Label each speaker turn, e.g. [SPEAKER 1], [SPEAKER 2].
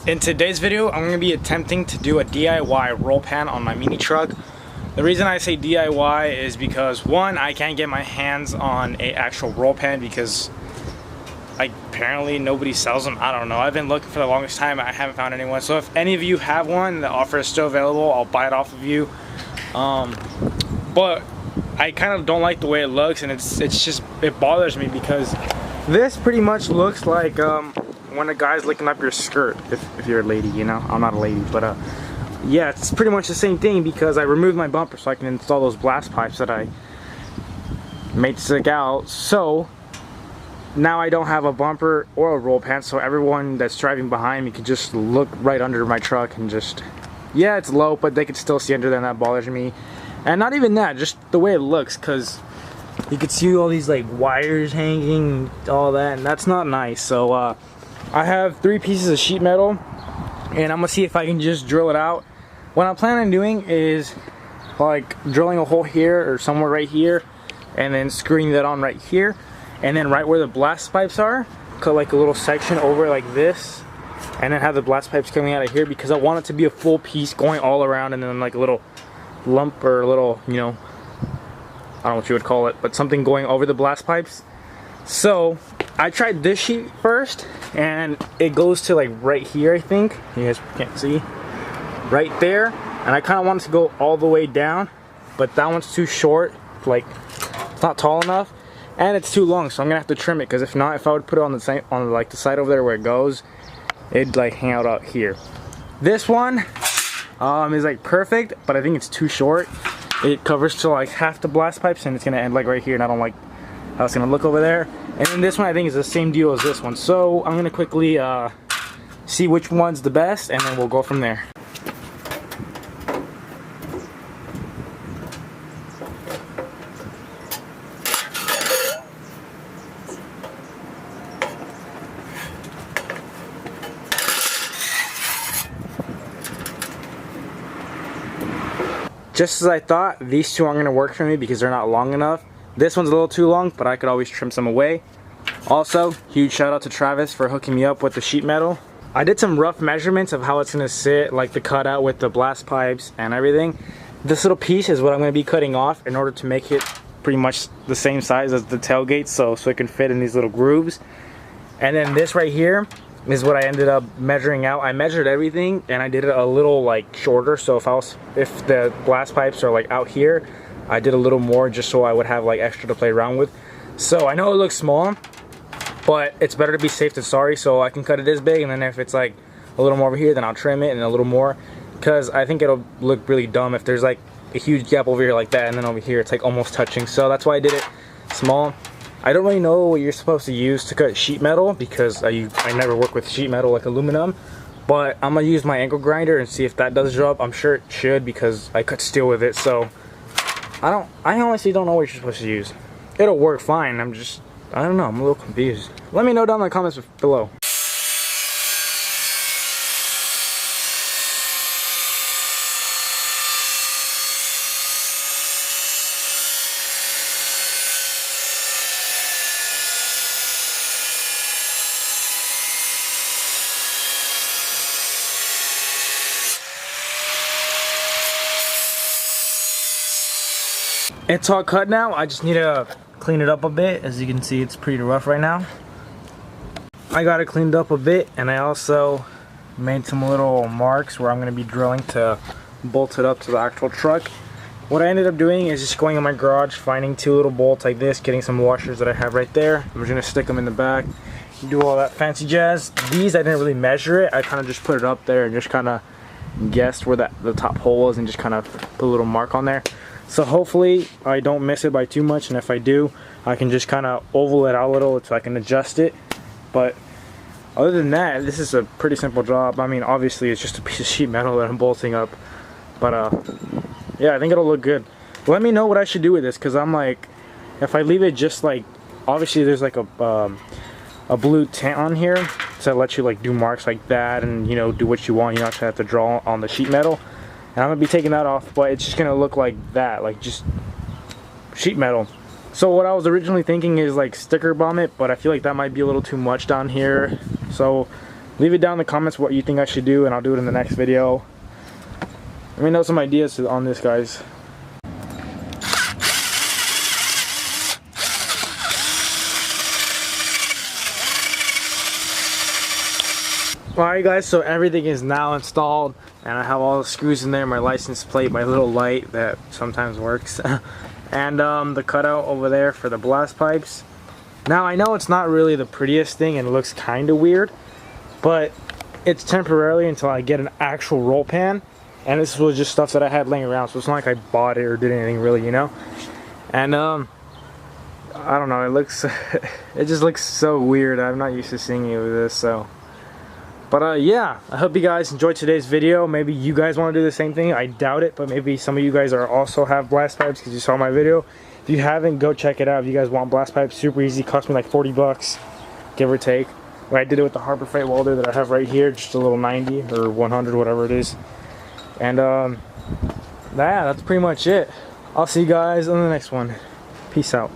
[SPEAKER 1] In today's video, I'm going to be attempting to do a DIY roll pan on my mini truck. The reason I say DIY is because, one, I can't get my hands on an actual roll pan because apparently nobody sells them. I don't know. I've been looking for the longest time. I haven't found anyone. So if any of you have one, the offer is still available. I'll buy it off of you. But I kind of don't like the way it looks, and it bothers me because this pretty much looks like when a guy's licking up your skirt, if you're a lady, you know. I'm not a lady, but yeah, it's pretty much the same thing because I removed my bumper so I can install those blast pipes that I made stick out. So now I don't have a bumper or a roll pan, so everyone that's driving behind me can just look right under my truck and just, yeah, it's low, but they could still see under there, and that bothers me. And not even that, just the way it looks, because you could see all these like wires hanging, all that, and that's not nice. So I have 3 pieces of sheet metal, and I'm gonna see if I can just drill it out. What I'm planning on doing is like drilling a hole here or somewhere right here, and then screwing that on right here, and then right where the blast pipes are, cut like a little section over like this, and then have the blast pipes coming out of here, because I want it to be a full piece going all around, and then like a little lump or a little, you know, I don't know what you would call it, but something going over the blast pipes. So I tried this sheet first, and it goes to like right here, I think. You guys can't see. Right there. And I kind of want it to go all the way down, but that one's too short. Like, it's not tall enough, and it's too long, so I'm gonna have to trim it, because if not, if I would put it on the side, on like the side over there where it goes, it'd like hang out here. This one is like perfect, but I think it's too short. It covers to like half the blast pipes, and it's gonna end like right here, and I don't like how it's gonna look over there. And then this one I think is the same deal as this one, so I'm gonna quickly see which one's the best, and then we'll go from there. Just as I thought, these two aren't going to work for me because they're not long enough. This one's a little too long, but I could always trim some away. Also, huge shout out to Travis for hooking me up with the sheet metal. I did some rough measurements of how it's going to sit, like the cutout with the blast pipes and everything. This little piece is what I'm going to be cutting off in order to make it pretty much the same size as the tailgate, so it can fit in these little grooves. And then this right here is what I ended up measuring out. I measured everything, and I did it a little like shorter, so if the blast pipes are like out here, I did a little more just so I would have like extra to play around with. So I know it looks small, but it's better to be safe than sorry, so I can cut it this big, and then if it's like a little more over here, then I'll trim it and a little more, because I think it'll look really dumb if there's like a huge gap over here like that, and then over here it's like almost touching. So that's why I did it small. I don't really know what you're supposed to use to cut sheet metal, because I never work with sheet metal like aluminum, but I'm gonna use my angle grinder and see if that does the job. I'm sure it should, because I cut steel with it. So I honestly don't know what you're supposed to use. It'll work fine. I don't know, I'm a little confused. Let me know down in the comments below. It's all cut now. I just need to clean it up a bit. As you can see, it's pretty rough right now. I got it cleaned up a bit, and I also made some little marks where I'm going to be drilling to bolt it up to the actual truck. What I ended up doing is just going in my garage, finding 2 little bolts like this, getting some washers that I have right there. I'm just going to stick them in the back, do all that fancy jazz. These, I didn't really measure it. I kind of just put it up there and just kind of guessed where the top hole was, and just kind of put a little mark on there. So hopefully I don't miss it by too much, and if I do, I can just kind of oval it out a little so I can adjust it. But other than that, this is a pretty simple job. I mean, obviously it's just a piece of sheet metal that I'm bolting up, but yeah, I think it'll look good. Let me know what I should do with this, because I'm like, if I leave it just like, obviously there's like a blue tint on here to let you like do marks like that, and you know, do what you want. You don't have to draw on the sheet metal. And I'm going to be taking that off, but it's just going to look like that, like just sheet metal. So what I was originally thinking is like sticker bomb it, but I feel like that might be a little too much down here. So Leave it down in the comments what you think I should do, and I'll do it in the next video. Let me know some ideas on this, guys. Alright guys, so everything is now installed, and I have all the screws in there, my license plate, my little light that sometimes works, and the cutout over there for the blast pipes. Now I know it's not really the prettiest thing and it looks kind of weird, but it's temporarily until I get an actual roll pan, and this was just stuff that I had laying around, so it's not like I bought it or did anything really, you know. And I don't know, it looks it just looks so weird. I'm not used to seeing it with this, so. But yeah, I hope you guys enjoyed today's video. Maybe you guys want to do the same thing. I doubt it, but maybe some of you guys also have blast pipes because you saw my video. If you haven't, go check it out. If you guys want blast pipes, super easy. Cost me like 40 bucks, give or take. I did it with the Harbor Freight welder that I have right here, just a little 90 or 100, whatever it is. And yeah, that's pretty much it. I'll see you guys on the next one. Peace out.